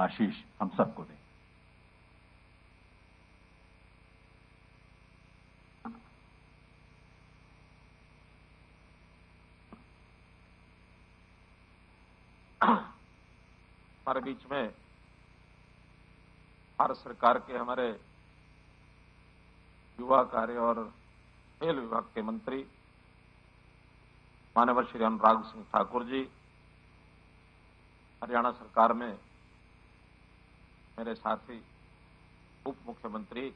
आशीष हम सबको दे। हमारे बीच में भारत सरकार के हमारे युवा कार्य और खेल विभाग के मंत्री माननीय श्री अनुराग सिंह ठाकुर जी, हरियाणा सरकार में मेरे साथी उप मुख्यमंत्री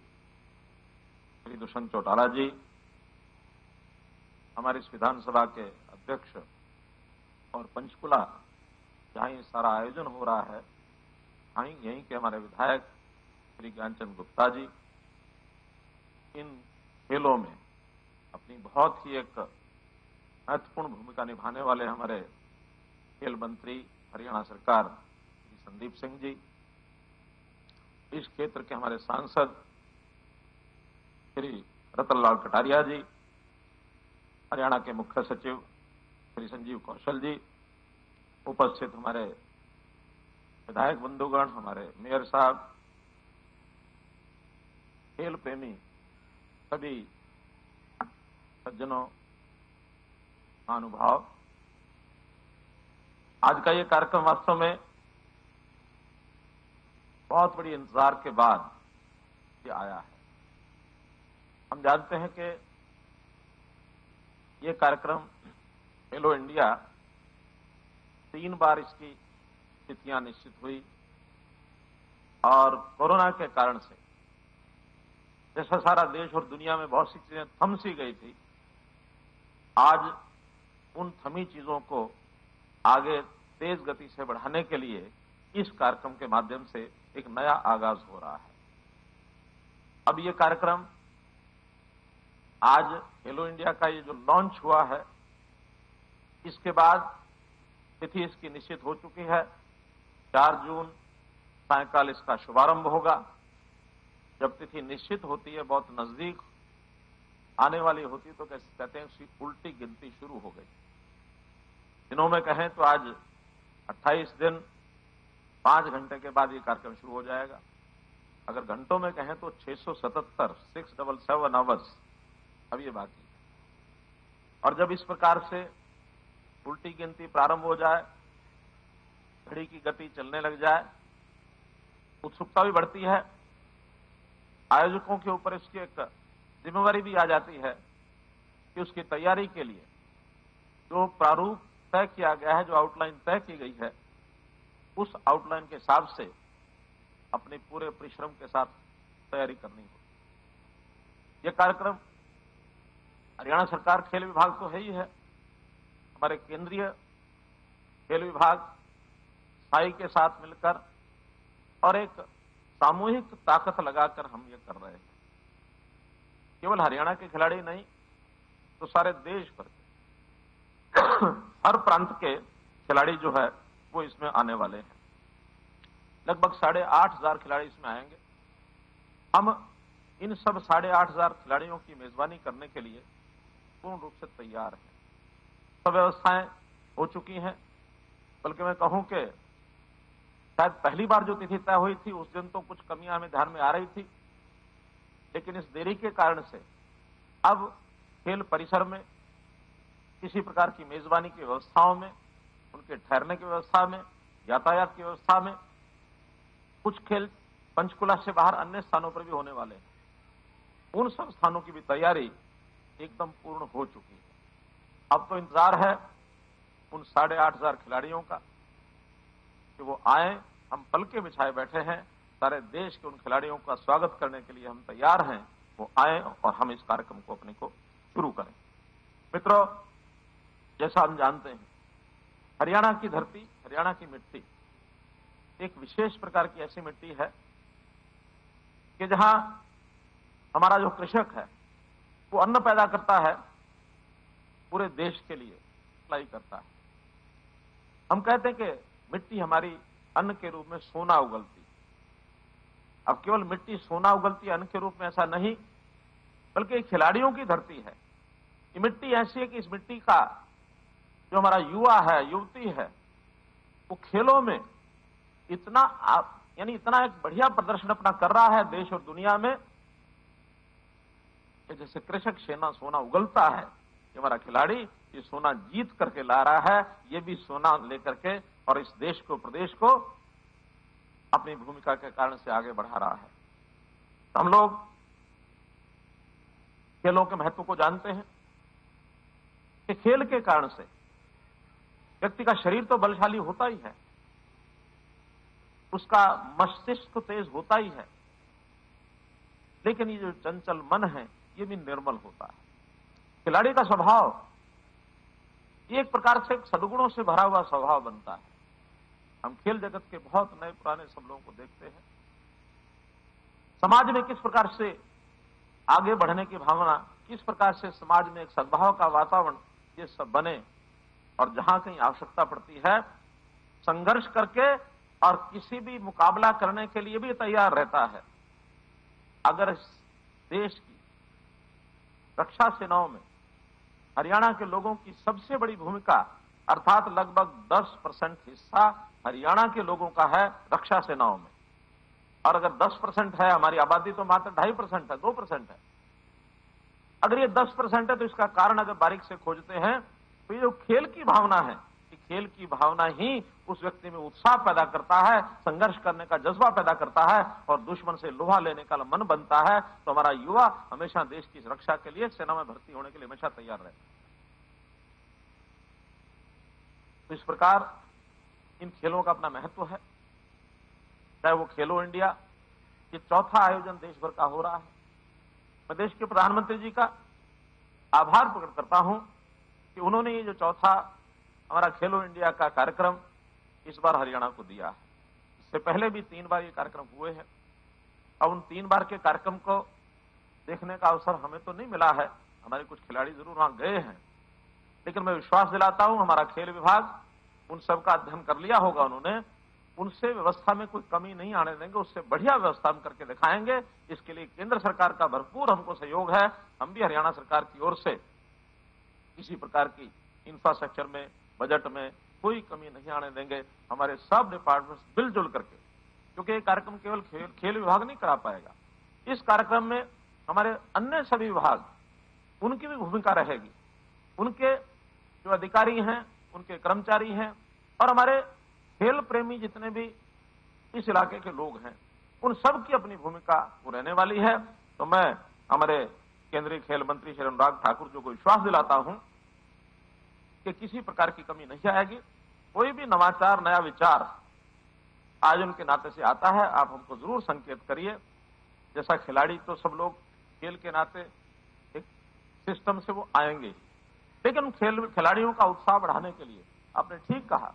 श्री दुष्यंत चौटाला जी, हमारी इस विधानसभा के अध्यक्ष और पंचकुला जहां ये सारा आयोजन हो रहा है यहीं के हमारे विधायक श्री ज्ञानचंद गुप्ता जी, इन खेलों में अपनी बहुत ही एक महत्वपूर्ण भूमिका निभाने वाले हमारे खेल मंत्री हरियाणा सरकार श्री संदीप सिंह जी, इस क्षेत्र के हमारे सांसद श्री रतनलाल कटारिया जी, हरियाणा के मुख्य सचिव श्री संजीव कौशल जी, उपस्थित हमारे विधायक बंधुगण, हमारे मेयर साहब, खेल प्रेमी सभी सज्जनों, महानुभाव, आज का ये कार्यक्रम वास्तव में बहुत बड़ी इंतजार के बाद ये आया है। हम जानते हैं कि ये कार्यक्रम खेलो इंडिया 3 बार इसकी तिथियां निश्चित हुई और कोरोना के कारण से जैसा सारा देश और दुनिया में बहुत सी चीजें थम सी गई थी, आज उन थमी चीजों को आगे तेज गति से बढ़ाने के लिए इस कार्यक्रम के माध्यम से एक नया आगाज हो रहा है। अब ये कार्यक्रम आज खेलो इंडिया का ये जो लॉन्च हुआ है, इसके बाद तिथि इसकी निश्चित हो चुकी है। 4 जून सायंकाल इसका शुभारंभ होगा। जब तिथि निश्चित होती है, बहुत नजदीक आने वाली होती, तो कहते हैं उसकी उल्टी गिनती शुरू हो गई। दिनों में कहें तो आज 28 दिन 5 घंटे के बाद ये कार्यक्रम शुरू हो जाएगा। अगर घंटों में कहें तो 677 आवर्स अब ये बाकी है। और जब इस प्रकार से उल्टी गिनती प्रारंभ हो जाए, घड़ी की गति चलने लग जाए, उत्सुकता भी बढ़ती है। आयोजकों के ऊपर इसकी एक जिम्मेवारी भी आ जाती है कि उसकी तैयारी के लिए जो प्रारूप तय किया गया है, जो आउटलाइन तय की गई है, उस आउटलाइन के हिसाब से अपने पूरे परिश्रम के साथ तैयारी करनी होगी। यह कार्यक्रम हरियाणा सरकार खेल विभाग तो है ही है, हमारे केंद्रीय खेल विभाग साई के साथ मिलकर और एक सामूहिक ताकत लगाकर हम ये कर रहे हैं। केवल हरियाणा के खिलाड़ी नहीं, तो सारे देश भर के हर प्रांत के खिलाड़ी जो है वो इसमें आने वाले हैं। लगभग 8,500 खिलाड़ी इसमें आएंगे। हम इन सब 8,500 खिलाड़ियों की मेजबानी करने के लिए पूर्ण रूप से तैयार हैं। सब व्यवस्थाएं हो चुकी हैं। बल्कि मैं कहूं कि शायद पहली बार जो तिथि तय हुई थी, उस दिन तो कुछ कमियां हमें ध्यान में आ रही थी, लेकिन इस देरी के कारण से अब खेल परिसर में किसी प्रकार की मेजबानी की व्यवस्थाओं में, उनके ठहरने की व्यवस्था में, यातायात की व्यवस्था में, कुछ खेल पंचकुला से बाहर अन्य स्थानों पर भी होने वाले हैं। उन सब स्थानों की भी तैयारी एकदम पूर्ण हो चुकी है। अब तो इंतजार है उन 8,500 खिलाड़ियों का कि वो आए। हम पलके बिछाए बैठे हैं, सारे देश के उन खिलाड़ियों का स्वागत करने के लिए हम तैयार हैं। वो आए और हम इस कार्यक्रम को अपने को शुरू करें। मित्रों, जैसा हम जानते हैं, हरियाणा की धरती, हरियाणा की मिट्टी एक विशेष प्रकार की ऐसी मिट्टी है कि जहां हमारा जो कृषक है वो अन्न पैदा करता है, पूरे देश के लिए सप्लाई करता है। हम कहते हैं कि मिट्टी हमारी अन्न के रूप में सोना उगलती। अब केवल मिट्टी सोना उगलती अन्न के रूप में, ऐसा नहीं, बल्कि खिलाड़ियों की धरती है। ये मिट्टी ऐसी है कि इस मिट्टी का जो हमारा युवा है, युवती है, वो खेलों में इतना यानी इतना एक बढ़िया प्रदर्शन अपना कर रहा है देश और दुनिया में कि जैसे कृषक सोना उगलता है, ये हमारा खिलाड़ी ये सोना जीत करके ला रहा है, ये भी सोना लेकर के और इस देश को, प्रदेश को अपनी भूमिका के कारण से आगे बढ़ा रहा है। हम लोग खेलों के महत्व को जानते हैं कि खेल के कारण से व्यक्ति का शरीर तो बलशाली होता ही है, उसका मस्तिष्क तेज होता ही है, लेकिन ये जो चंचल मन है ये भी निर्मल होता है। खिलाड़ी का स्वभाव ये एक प्रकार से सद्गुणों से भरा हुआ स्वभाव बनता है। हम खेल जगत के बहुत नए पुराने सब लोगों को देखते हैं, समाज में किस प्रकार से आगे बढ़ने की भावना, किस प्रकार से समाज में एक सद्भाव का वातावरण ये सब बने, और जहां कहीं आवश्यकता पड़ती है संघर्ष करके और किसी भी मुकाबला करने के लिए भी तैयार रहता है। अगर देश की रक्षा सेनाओं में हरियाणा के लोगों की सबसे बड़ी भूमिका, अर्थात लगभग 10% हिस्सा हरियाणा के लोगों का है रक्षा सेनाओं में, और अगर 10% है, हमारी आबादी तो मात्र 2.5% है, 2% है, अगर ये 10% है तो इसका कारण अगर बारीक से खोजते हैं तो ये जो खेल की भावना है, कि खेल की भावना ही उस व्यक्ति में उत्साह पैदा करता है, संघर्ष करने का जज्बा पैदा करता है और दुश्मन से लोहा लेने का मन बनता है। तो हमारा युवा हमेशा देश की रक्षा के लिए सेना में भर्ती होने के लिए हमेशा तैयार रहे। तो इस प्रकार इन खेलों का अपना महत्व है। चाहे वो खेलो इंडिया, ये चौथा आयोजन देश भर का हो रहा है। मैं देश के प्रधानमंत्री जी का आभार प्रकट करता हूं कि उन्होंने ये जो चौथा हमारा खेलो इंडिया का कार्यक्रम इस बार हरियाणा को दिया है। इससे पहले भी 3 बार ये कार्यक्रम हुए हैं, और उन 3 बार के कार्यक्रम को देखने का अवसर हमें तो नहीं मिला है, हमारे कुछ खिलाड़ी जरूर वहां गए हैं, लेकिन मैं विश्वास दिलाता हूं हमारा खेल विभाग उन सब का अध्ययन कर लिया होगा उन्होंने, उनसे व्यवस्था में कोई कमी नहीं आने देंगे, उससे बढ़िया व्यवस्था हम करके दिखाएंगे। इसके लिए केंद्र सरकार का भरपूर हमको सहयोग है। हम भी हरियाणा सरकार की ओर से किसी प्रकार की इंफ्रास्ट्रक्चर में, बजट में कोई कमी नहीं आने देंगे। हमारे सब डिपार्टमेंट्स मिलजुल करके, क्योंकि ये कार्यक्रम केवल खेल विभाग नहीं करा पाएगा, इस कार्यक्रम में हमारे अन्य सभी विभाग, उनकी भी भूमिका रहेगी। उनके जो अधिकारी हैं, उनके कर्मचारी हैं, और हमारे खेल प्रेमी जितने भी इस इलाके के लोग हैं, उन सब की अपनी भूमिका वो रहने वाली है। तो मैं हमारे केंद्रीय खेल मंत्री श्री अनुराग ठाकुर जी को विश्वास दिलाता हूं कि किसी प्रकार की कमी नहीं आएगी। कोई भी नवाचार, नया विचार आयोजन के नाते से आता है, आप हमको जरूर संकेत करिए। जैसा खिलाड़ी तो सब लोग खेल के नाते एक सिस्टम से वो आएंगे ही, लेकिन खिलाड़ियों का उत्साह बढ़ाने के लिए आपने ठीक कहा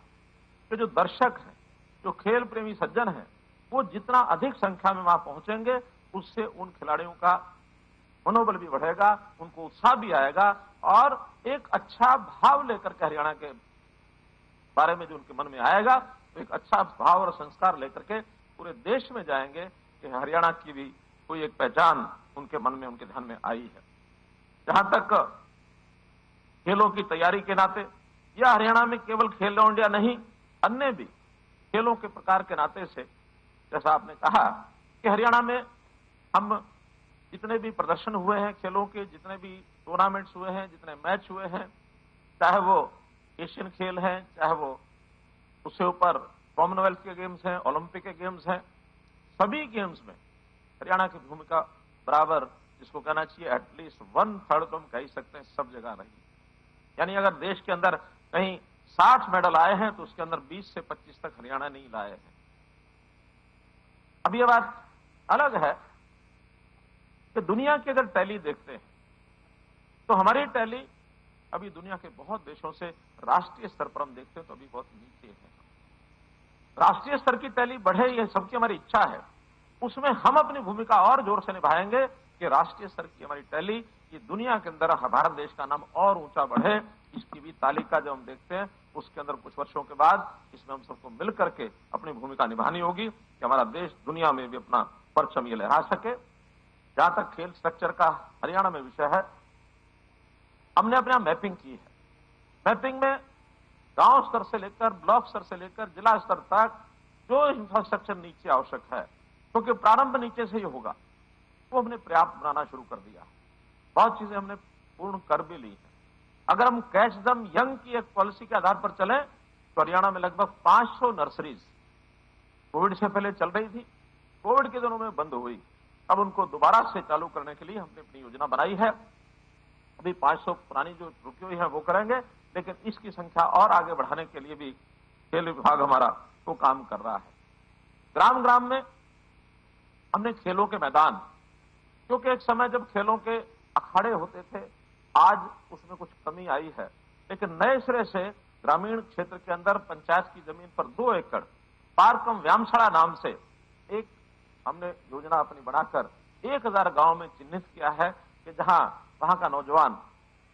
कि जो दर्शक हैं, जो खेल प्रेमी सज्जन हैं, वो जितना अधिक संख्या में वहां पहुंचेंगे, उससे उन खिलाड़ियों का मनोबल भी बढ़ेगा, उनको उत्साह भी आएगा, और एक अच्छा भाव लेकर के हरियाणा के बारे में जो उनके मन में आएगा, तो एक अच्छा भाव और संस्कार लेकर के पूरे देश में जाएंगे कि हरियाणा की भी कोई एक पहचान उनके मन में, उनके ध्यान में आई है। जहां तक खेलों की तैयारी के नाते, या हरियाणा में केवल खेलो इंडिया नहीं, अन्य भी खेलों के प्रकार के नाते से, जैसा आपने कहा कि हरियाणा में हम जितने भी प्रदर्शन हुए हैं, खेलों के जितने भी टूर्नामेंट्स हुए हैं, जितने मैच हुए हैं, चाहे वो एशियन खेल हैं, चाहे वो उससे ऊपर कॉमनवेल्थ के गेम्स हैं, ओलंपिक के गेम्स हैं, सभी गेम्स में हरियाणा की भूमिका बराबर, जिसको कहना चाहिए एटलीस्ट 1/3 तो हम कह ही सकते हैं, सब जगह रही। यानी अगर देश के अंदर कहीं 60 मेडल आए हैं तो उसके अंदर 20 से 25 तक हरियाणा नहीं लाए हैं। अब यह बात अलग है कि दुनिया की अगर टैली देखते हैं तो हमारी टैली अभी दुनिया के बहुत देशों से राष्ट्रीय स्तर पर हम देखते हैं तो अभी बहुत नीचे है। राष्ट्रीय स्तर की टैली बढ़े, यह सबकी हमारी इच्छा है। उसमें हम अपनी भूमिका और जोर से निभाएंगे कि राष्ट्रीय स्तर की हमारी टैली ये दुनिया के अंदर भारत देश का नाम और ऊंचा बढ़े। इसकी भी तालिका जब हम देखते हैं उसके अंदर कुछ वर्षों के बाद इसमें हम सबको मिल करके अपनी भूमिका निभानी होगी कि हमारा देश दुनिया में भी अपना परचम ये लहरा सके। जहां तक खेल स्ट्रक्चर का हरियाणा में विषय है, हमने अपने यहां मैपिंग की है। मैपिंग में गांव स्तर से लेकर ब्लॉक स्तर से लेकर जिला स्तर तक जो इंफ्रास्ट्रक्चर नीचे आवश्यक है, क्योंकि प्रारंभ नीचे से ही होगा, वो हमने पर्याप्त बनाना शुरू कर दिया। बहुत चीजें हमने पूर्ण कर भी ली है। अगर हम कैच दम यंग की एक पॉलिसी के आधार पर चलें तो हरियाणा में लगभग 500 नर्सरीज कोविड से पहले चल रही थी, कोविड के दिनों में बंद हुई, अब उनको दोबारा से चालू करने के लिए हमने अपनी योजना बनाई है। अभी 500 पुरानी जो रुकी हुई है वो करेंगे, लेकिन इसकी संख्या और आगे बढ़ाने के लिए भी खेल विभाग हमारा वो काम कर रहा है। ग्राम ग्राम में हमने खेलों के मैदान, क्योंकि एक समय जब खेलों के अखाड़े होते थे, आज उसमें कुछ कमी आई है, लेकिन नए सिरे से ग्रामीण क्षेत्र के अंदर पंचायत की जमीन पर 2 एकड़ पार्कम व्यायामशाला नाम से एक हमने योजना अपनी बनाकर 1000 गांव में चिन्हित किया है कि जहां वहां का नौजवान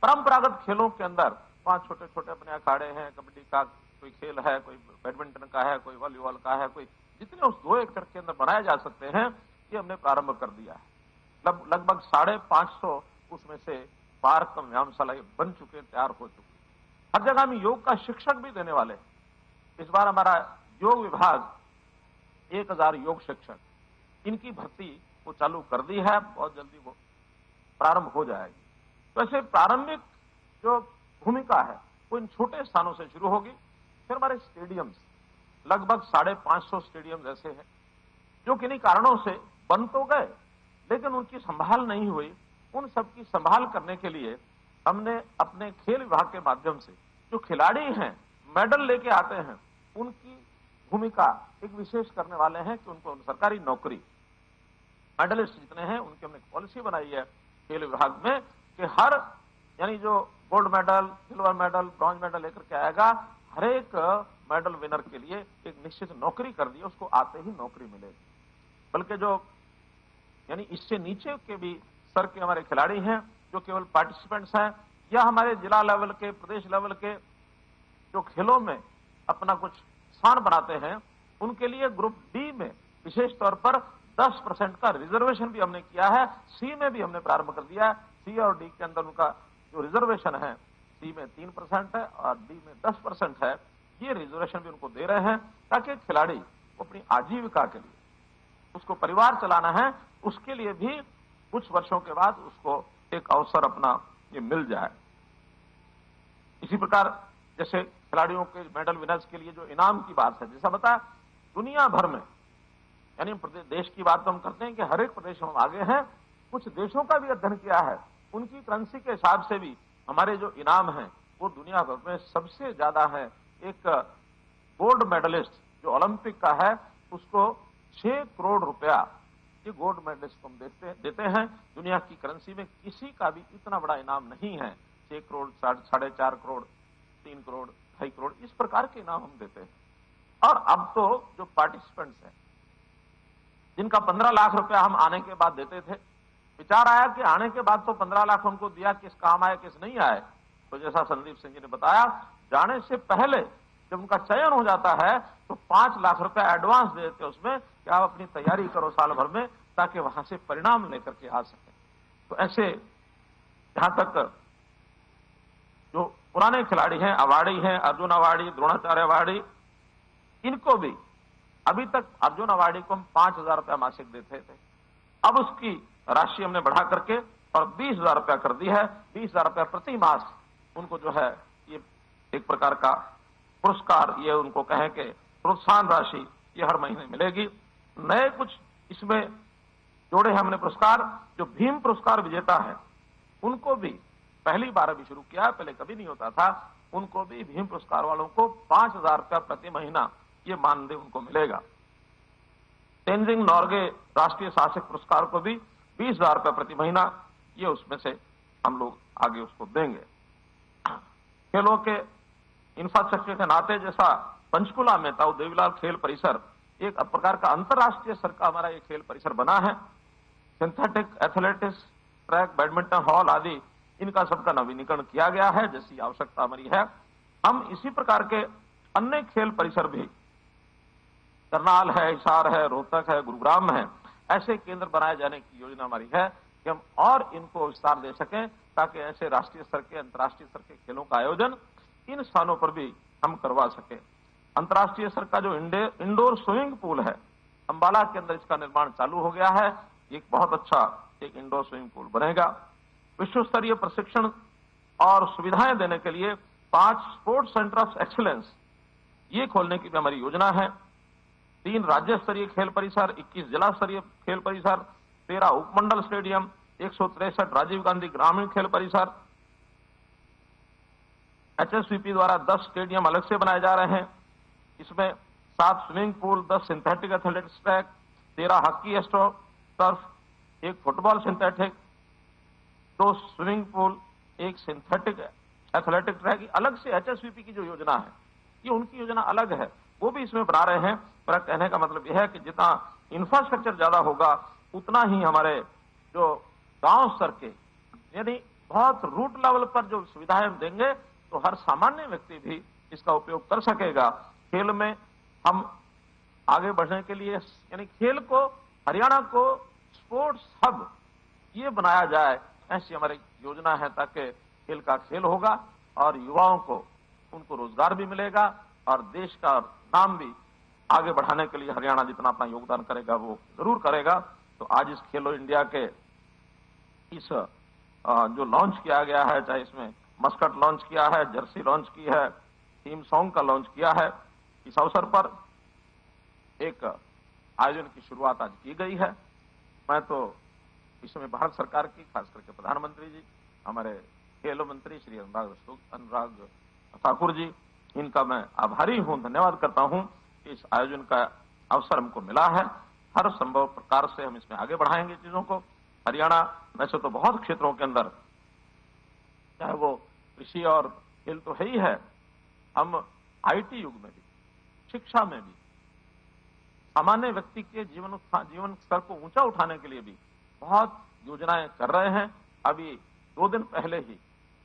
परंपरागत खेलों के अंदर, वहां छोटे छोटे अपने अखाड़े हैं, कबड्डी का कोई खेल है, कोई बैडमिंटन का है, कोई वॉलीबॉल का है, कोई जितने उस 2 एकड़ के अंदर बनाए जा सकते हैं, ये हमने प्रारंभ कर दिया है। लगभग 550 उसमें से पार्क व्यायामशाला बन चुके, तैयार हो चुके। हर जगह हम योग का शिक्षक भी देने वाले हैं। इस बार हमारा योग विभाग 1000 योग शिक्षक, इनकी भर्ती वो चालू कर दी है, बहुत जल्दी वो प्रारंभ हो जाएगी। तो ऐसे प्रारंभिक जो भूमिका है वो इन छोटे स्थानों से शुरू होगी। फिर हमारे स्टेडियम्स, लगभग 550 स्टेडियम ऐसे हैं जो किन्हीं कारणों से बन तो गए, लेकिन उनकी संभाल नहीं हुई। उन सबकी संभाल करने के लिए हमने अपने खेल विभाग के माध्यम से जो खिलाड़ी हैं, मेडल लेके आते हैं, उनकी भूमिका एक विशेष करने वाले हैं कि उनको सरकारी नौकरी, मेडलिस्ट जितने हैं उनकी हमने पॉलिसी बनाई है खेल विभाग में कि हर, यानी जो gold medal, silver medal, bronze medal लेकर के आएगा, हर एक मेडल विनर के लिए एक निश्चित नौकरी कर दी, उसको आते ही नौकरी मिलेगी। बल्कि जो यानी इससे नीचे के भी स्तर के हमारे खिलाड़ी हैं जो केवल पार्टिसिपेंट्स हैं, या हमारे जिला लेवल के, प्रदेश लेवल के जो खेलों में अपना कुछ स्थान बनाते हैं, उनके लिए ग्रुप डी में विशेष तौर पर 10% का रिजर्वेशन भी हमने किया है। सी में भी हमने प्रारंभ कर दिया है। सी और डी के अंदर उनका जो रिजर्वेशन है, सी में 3% है और डी में 10% है। ये रिजर्वेशन भी उनको दे रहे हैं ताकि खिलाड़ी अपनी आजीविका के लिए, उसको परिवार चलाना है, उसके लिए भी कुछ वर्षों के बाद उसको एक अवसर अपना ये मिल जाए। इसी प्रकार जैसे खिलाड़ियों के मेडल विनर्स के लिए जो इनाम की बात है, जैसा बताया दुनिया भर में, यानी देश की बात तो हम करते हैं कि हर एक प्रदेश में आगे हैं, कुछ देशों का भी अध्ययन किया है, उनकी करेंसी के हिसाब से भी हमारे जो इनाम हैं वो दुनिया भर में सबसे ज्यादा है। एक गोल्ड मेडलिस्ट जो ओलंपिक का है, उसको 6 करोड़ रुपया ये गोल्ड मेडलिस्ट को हम देते हैं। दुनिया की करेंसी में किसी का भी इतना बड़ा इनाम नहीं है। 6 करोड़, 4.5 करोड़, 3 करोड़, 2.5 करोड़, इस प्रकार के इनाम हम देते हैं। और अब तो जो पार्टिसिपेंट्स हैं, जिनका 15 लाख रुपया हम आने के बाद देते थे, विचार आया कि आने के बाद तो 15 लाख उनको दिया, किस काम आए किस नहीं आए। तो जैसा संदीप सिंह जी ने बताया, जाने से पहले जब उनका चयन हो जाता है तो 5 लाख रुपया एडवांस दे देते उसमें कि आप अपनी तैयारी करो साल भर में, ताकि वहां से परिणाम लेकर के आ सके। तो ऐसे जहां तक जो पुराने खिलाड़ी हैं, अवार्डी हैं, अर्जुन अवार्डी, द्रोणाचार्य अवार्डी, इनको भी अभी तक अर्जुन अवार्डी को हम 5000 रुपया मासिक देते थे, अब उसकी राशि हमने बढ़ा करके और 20,000 रुपया कर दी है। 20,000 रुपया प्रति मास उनको जो है ये एक प्रकार का पुरस्कार, ये उनको कहें कि प्रोत्साहन राशि, ये हर महीने मिलेगी। नए कुछ इसमें जोड़े हैं हमने पुरस्कार, जो भीम पुरस्कार विजेता है उनको भी पहली बार अभी शुरू किया, पहले कभी नहीं होता था। उनको भी भीम पुरस्कार वालों को 5,000 रुपया प्रति महीना ये मानदेय उनको मिलेगा। तेंजिंग नॉर्गे राष्ट्रीय साहसिक पुरस्कार को भी 20,000 रुपया प्रति महीना, ये उसमें से हम लोग आगे उसको देंगे। खेलों के इंफ्रास्ट्रक्चर के नाते, जैसा पंचकुला में ताऊ देवीलाल खेल परिसर एक प्रकार का अंतर्राष्ट्रीय स्तर का हमारा ये खेल परिसर बना है। Synthetic athletics, track, badminton hall आदि, इनका सबका नवीनीकरण किया गया है, जैसी आवश्यकता हमारी है। हम इसी प्रकार के अन्य खेल परिसर भी, करनाल है, हिसार है, रोहतक है, गुरुग्राम है, ऐसे केंद्र बनाए जाने की योजना हमारी है कि हम और इनको विस्तार दे सकें, ताकि ऐसे राष्ट्रीय स्तर के, अंतर्राष्ट्रीय स्तर के खेलों का आयोजन इन स्थानों पर भी हम करवा सकें। अंतर्राष्ट्रीय स्तर का जो इंडोर स्विमिंग पूल है, अंबाला के अंदर इसका निर्माण चालू हो गया है। एक बहुत अच्छा एक इंडोर स्विमिंग पूल बनेगा। विश्व स्तरीय प्रशिक्षण और सुविधाएं देने के लिए 5 स्पोर्ट्स सेंटर ऑफ एक्सीलेंस ये खोलने की भी हमारी योजना है। 3 राज्य स्तरीय खेल परिसर, 21 जिला स्तरीय खेल परिसर, 13 उपमंडल स्टेडियम, 163 राजीव गांधी ग्रामीण खेल परिसर, एचएसवीपी द्वारा 10 स्टेडियम अलग से बनाए जा रहे हैं। इसमें 7 swimming pool, 10 synthetic athletics track, 13 hockey turf, 1 football synthetic, 2 swimming pool, 1 synthetic athletic track. अलग से एचएसवीपी की जो योजना है, ये उनकी योजना अलग है, वो भी इसमें बना रहे हैं। पर कहने का मतलब यह है कि जितना इंफ्रास्ट्रक्चर ज्यादा होगा, उतना ही हमारे जो गांव स्तर के यानी बहुत रूट लेवल पर जो सुविधाएं देंगे, तो हर सामान्य व्यक्ति भी इसका उपयोग कर सकेगा। खेल में हम आगे बढ़ने के लिए यानी खेल को, हरियाणा को स्पोर्ट्स हब ये बनाया जाए, ऐसी हमारी योजना है, ताकि खेल का खेल होगा और युवाओं को उनको रोजगार भी मिलेगा और देश का नाम भी आगे बढ़ाने के लिए हरियाणा जितना अपना योगदान करेगा वो जरूर करेगा। तो आज इस खेलो इंडिया के इस जो लॉन्च किया गया है, चाहे इसमें मस्कट लॉन्च किया है, जर्सी लॉन्च की है, थीम सॉन्ग का लॉन्च किया है, इस अवसर पर एक आयोजन की शुरुआत आज की गई है। मैं तो इसमें भारत सरकार की, खास करके प्रधानमंत्री जी, हमारे खेल मंत्री श्री अनुराग ठाकुर जी, इनका मैं आभारी हूं, धन्यवाद करता हूं कि इस आयोजन का अवसर हमको मिला है। हर संभव प्रकार से हम इसमें आगे बढ़ाएंगे चीजों को। हरियाणा वैसे तो बहुत क्षेत्रों के अंदर, चाहे वो कृषि और खेल तो है ही है, हम आईटी युग में भी, शिक्षा में भी, सामान्य व्यक्ति के जीवन स्तर को ऊंचा उठाने के लिए भी बहुत योजनाएं कर रहे हैं। अभी 2 दिन पहले ही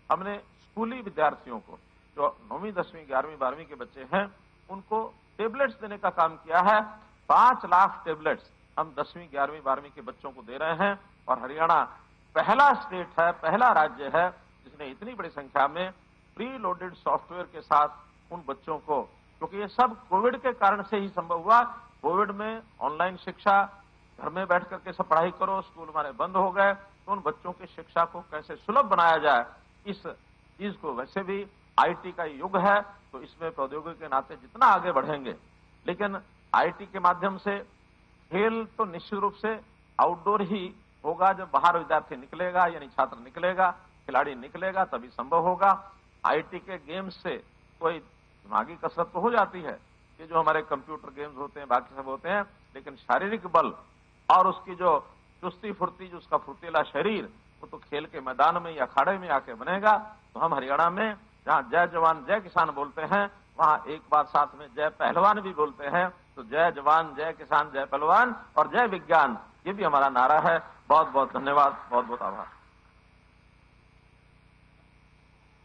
हमने स्कूली विद्यार्थियों को, जो 9वीं, 10वीं, 11वीं, 12वीं के बच्चे हैं, उनको टेबलेट्स देने का काम किया है। 5 लाख टेबलेट्स हम 10वीं, 11वीं, 12वीं के बच्चों को दे रहे हैं। और हरियाणा पहला स्टेट है, पहला राज्य है जिसने इतनी बड़ी संख्या में प्री लोडेड सॉफ्टवेयर के साथ उन बच्चों को, क्योंकि ये सब कोविड के कारण से ही संभव हुआ। कोविड में ऑनलाइन शिक्षा, घर में बैठ करके सब पढ़ाई करो, स्कूल हमारे बंद हो गए, तो उन बच्चों की शिक्षा को कैसे सुलभ बनाया जाए, इस चीज को, वैसे भी आईटी का युग है, तो इसमें प्रौद्योगिकी के नाते जितना आगे बढ़ेंगे, लेकिन आईटी के माध्यम से खेल तो निश्चित रूप से आउटडोर ही होगा। जब बाहर विद्यार्थी निकलेगा, यानी छात्र निकलेगा, खिलाड़ी निकलेगा, तभी संभव होगा। आईटी के गेम्स से कोई दिमागी कसरत तो हो जाती है, ये जो हमारे कंप्यूटर गेम्स होते हैं, बाकी सब होते हैं, लेकिन शारीरिक बल और उसकी जो चुस्ती फुर्ती, जो उसका फुर्तीला शरीर, वो तो खेल के मैदान में या अखाड़े में आके बनेगा। तो हम हरियाणा में जहां जय जवान जय किसान बोलते हैं, वहां एक बार साथ में जय पहलवान भी बोलते हैं। तो जय जवान जय किसान जय पहलवान और जय विज्ञान, ये भी हमारा नारा है। बहुत बहुत धन्यवाद, बहुत बहुत आभार।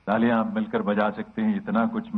तालियां आप मिलकर बजा सकते हैं, इतना कुछ